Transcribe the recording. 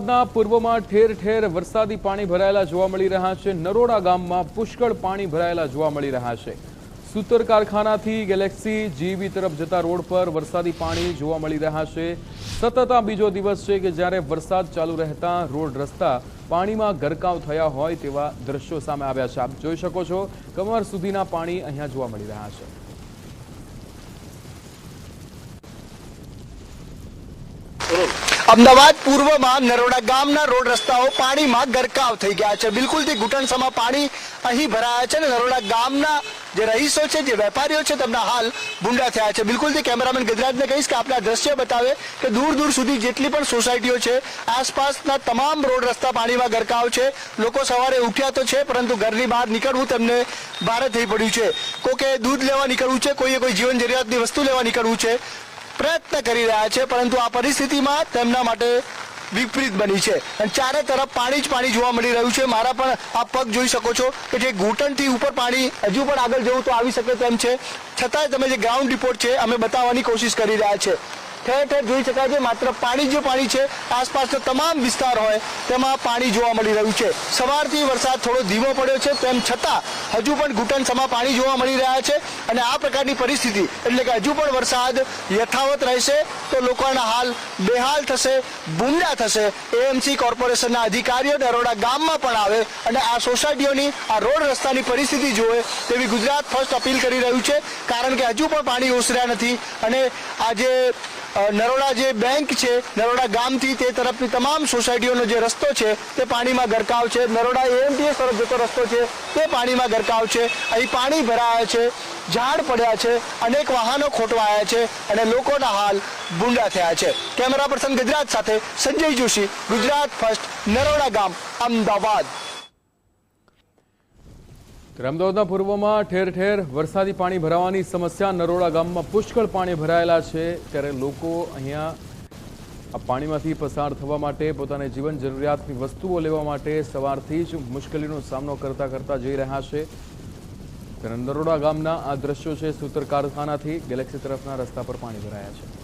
અમદાવાદના પૂર્વમાં ઠેર ઠેર વરસાદી પાણી ભરાયેલા જોવા મળી રહ્યા છે। નરોડા ગામમાં પુષ્કળ પાણી ભરાયેલા જોવા મળી રહ્યા છે। સૂતર કારખાનાથી ગેલેક્સી જીવી તરફ જતા રોડ પર વરસાદી પાણી જોવા મળી રહ્યા છે। સતત આ બીજો દિવસ છે કે જ્યારે વરસાદ ચાલુ રહેતા રોડ રસ્તા પાણીમાં ગરકાવ થયા હોય તેવા દ્રશ્યો સામે આવ્યા છે। આપ જોઈ શકો છો કમર સુધીના પાણી અહીંયા જોવા મળી રહ્યા છે। અમદાવાદ પૂર્વમાં નરોડા ગામના રોડ રસ્તાઓ પાણીમાં ગરકાવ થઈ ગયા છે। બિલકુલથી ઘૂંટણસમા પાણી અહીં ભરાયા છે અને નરોડા ગામના જે રહીશો છે, જે વેપારીઓ છે, તેમના હાલ ભૂંડા થયા છે। બિલકુલથી કેમેરામેન ગુજરાતને કહીશ કે આપણે આ દ્રશ્ય બતાવે કે દૂર દૂર સુધી જેટલી પણ સોસાયટીઓ છે, આસપાસના તમામ રોડ રસ્તા પાણીમાં ગરકાવ છે। લોકો સવારે ઉઠ્યા તો છે, પરંતુ ઘરની બહાર નીકળવું તેમને ભારે થઈ પડ્યું છે। કોકે દૂધ લેવા નીકળવું છે, કોઈએ કોઈ જીવન જરૂરિયાતની વસ્તુ લેવા નીકળવું છે, પ્રયત્ન કરી રહ્યા છે, પરંતુ આ પરિસ્થિતિમાં તેમના માટે વિપરીત બની છે અને ચારે તરફ પાણી જ પાણી જોવા મળી રહ્યું છે। મારા પણ આ પગ જોઈ શકો છો કે જે ઘૂંટણથી ઉપર પાણી હજુ પણ આગળ જવું તો આવી શકે તેમ છે, છતાંય તમે જે ગ્રાઉન્ડ રિપોર્ટ છે અમે બતાવવાની કોશિશ કરી રહ્યા છે। ઠેર ઠેર જોઈ શકાય છે માત્ર પાણી જ પાણી છે। આસપાસનો તમામ વિસ્તાર હોય તેમાં પાણી જોવા મળી રહ્યું છે। સવારથી વરસાદ થોડો ધીમો પડ્યો છે, તેમ છતાં હજુ પણ ઘૂંટણસમા પાણી જોવા મળી રહ્યા છે અને આ પ્રકારની પરિસ્થિતિ એટલે કે હજુ પણ વરસાદ યથાવત રહેશે તો લોકોના હાલ બેહાલ થશે, ભૂંડા થશે। એએમસી કોર્પોરેશનના અધિકારીઓ નરોડા ગામમાં પણ આવે અને આ સોસાયટીઓની આ રોડ રસ્તાની પરિસ્થિતિ જોવે તેવી ગુજરાત ફર્સ્ટ અપીલ કરી રહ્યું છે, કારણ કે હજુ પણ પાણી ઓસર્યા નથી અને આજે નરોડા જે બેંક છે, નરોડા ગામથી તે તરફની તમામ સોસાયટીઓનો જે રસ્તો છે તે પાણીમાં ગરકાવ છે। નરોડા એએમટીએસ તરફ જતો રસ્તો છે તે પાણીમાં ગરકાવ છે। અહીં પાણી ભરાયા છે, ઝાડ પડ્યા છે, અનેક વાહનો ખોટવાયા છે અને લોકોના હાલ ભૂંડા થયા છે। કેમેરા પર્સન ગુજરાત સાથે સંજય જોશી, ગુજરાત ફર્સ્ટ, નરોડા ગામ, અમદાવાદ। અમદાવાદના પૂર્વમાં ઠેર ઠેર વરસાદી પાણી ભરાવાની સમસ્યા, નરોડા ગામમાં પુષ્કળ પાણી ભરાયેલા છે, ત્યારે લોકો અહીંયા આ પાણીમાંથી પસાર થવા માટે, પોતાને જીવન જરૂરિયાતની વસ્તુઓ લેવા માટે સવારથી જ મુશ્કેલીનો સામનો કરતા જઈ રહ્યા છે। ત્યારે નરોડા ગામના આ દ્રશ્યો છે, સૂતર કારખાનાથી ગેલેક્સી તરફના રસ્તા પર પાણી ભરાયા છે।